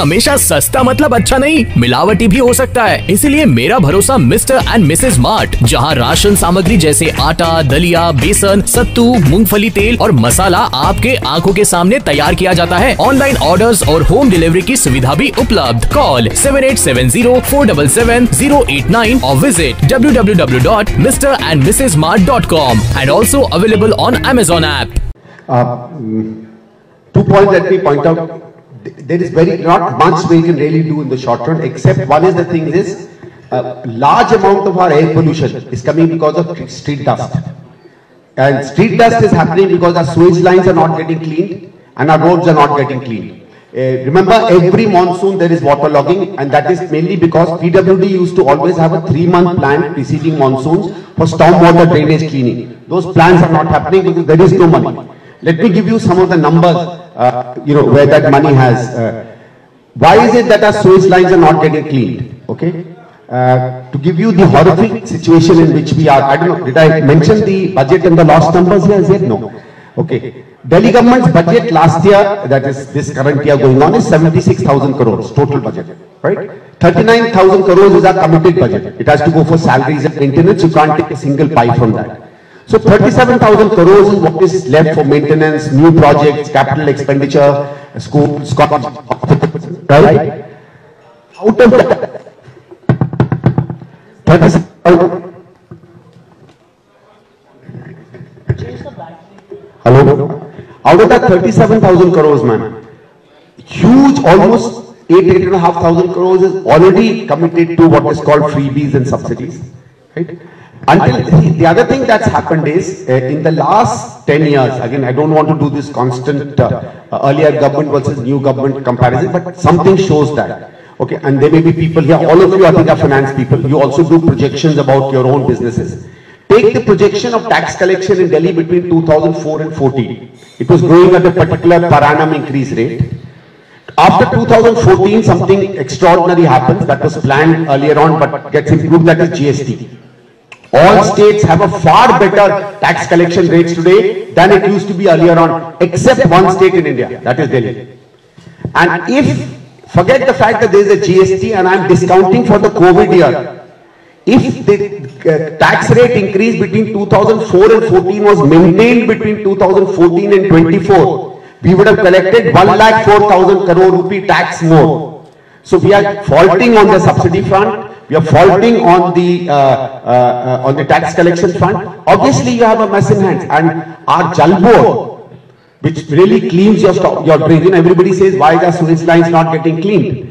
हमेशा सस्ता मतलब अच्छा नहीं, मिलावटी भी हो सकता है। इसीलिए मेरा भरोसा मिस्टर एंड मिसेज मार्ट, जहां राशन सामग्री जैसे आटा, दलिया, बेसन, सत्तू, मूंगफली तेल और मसाला आपके आंखों के सामने तैयार किया जाता है। ऑनलाइन ऑर्डर्स और होम डिलीवरी की सुविधा भी उपलब्ध। कॉल 7870477089 और visit www.mrandmrsmart.com and also available on Amazon app. 2 points let me point out. There is not much we can really do in the short run, except one is the thing is large amount of our air pollution is coming because of street dust, and street dust is happening because our sewage lines are not getting cleaned and our roads are not getting cleaned. Remember, every monsoon there is waterlogging, and that is mainly because PWD used to always have a 3-month plan preceding monsoons for stormwater drainage cleaning. Those plans are not happening because there is no money. Let me give you some of the numbers, where that money has. Why is it that our sewage lines are not getting cleaned? Okay, to give you the horrific situation in which we are. I don't know, did I mention the budget and the lost numbers here? Yet? No. Okay. Delhi government's budget last year, that is this current year going on, is 76,000 crores total budget, right? 39,000 crores is our committed budget. It has to go for salaries and maintenance. You can't take a single pie from that. So 37,000 crores is what is left for maintenance, new projects, capital expenditure, schools, colleges, right? Out of that, 37,000. Hello? Out of that 37,000 crores, man, huge, almost 8,500 crores is already committed to what is called freebies and subsidies, right? Until the other thing that's happened is in the last 10 years, again, I don't want to do this constant earlier government versus new government comparison, but something shows that. Okay, and there may be people here, all of you I think are finance people, you also do projections about your own businesses. Take the projection of tax collection in Delhi between 2004 and 14. It was growing at a particular per annum increase rate. After 2014, something extraordinary happens that was planned earlier on but gets improved, that is GST. All states have a far better tax collection rates today than it used to be earlier on, except one state in India, that is Delhi. And if, forget the fact that there is a GST and I am discounting for the COVID year, if the tax rate increase between 2004 and 14 was maintained between 2014 and 24, we would have collected 1,04,000 crore rupee tax more. So we are faulting on the subsidy front, we are faulting on the tax collection front. Obviously you have a mess in hands, and our Jal Board, which really cleans your drain. Everybody says, why are sewage lines not getting cleaned?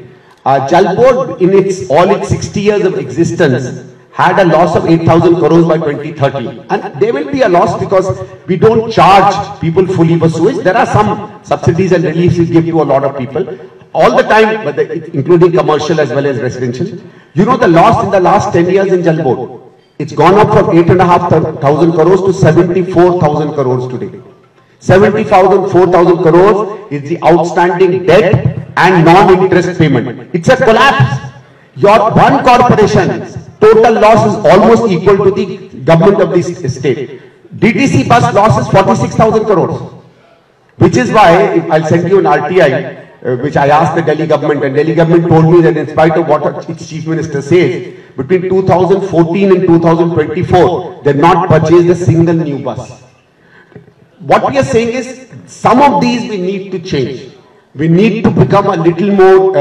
Jal Board in all its 60 years of existence had a loss of 8,000 crores by 2030, and there will be a loss because we don't charge people fully for sewage. There are some subsidies and reliefs we give to a lot of people all the time, but including commercial as well as residential. You know the loss in the last 10 years in Jal Board, it's gone up from 8,500 crores to 74,000 crores today. 74,000 crores is the outstanding debt and non-interest payment. It's a collapse. Your one corporation's total loss is almost equal to the government of this state. DTC bus loss is 46,000 crores, which is why I'll send you an RTI, which I asked the Delhi government, and Delhi government told me that in spite of what its chief minister says, between 2014 and 2024, they've not purchased a single new bus. What we are saying is, some of these we need to change. We need to become a little more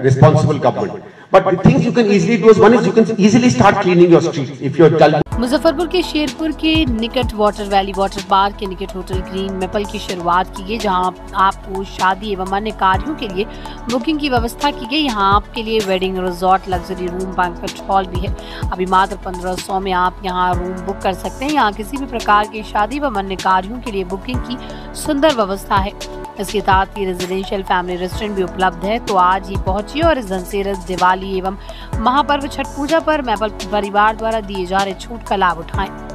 responsible government. But the things you can easily do is, one is you can easily start cleaning your streets if you're dull. Muzaffarpur के शेरपुर के निकट water valley water park के निकट hotel green maple की शुरुआत की गई, जहां आपको शादी एवं अन्य कार्यों के लिए बुकिंग की व्यवस्था की गई। यहां आपके लिए wedding resort, luxury room, banquet hall भी है। अभी मात्र 1500 में आप यहां रूम बुक कर सकते हैं। यहां किसी भी प्रकार की शादी एवं अन्य कार्यों के लिए बुकिंग की सुंदर व्यवस्था है। इसके साथ ही रेजिडेंशियल फैमिली रेस्टोरेंट भी उपलब्ध है। तो आज ही पहुंचिए और इस धनतेरस, दिवाली एवं महापर्व छठ पूजा पर मेपल परिवार द्वारा दिए जा रहे छूट का लाभ उठाएं।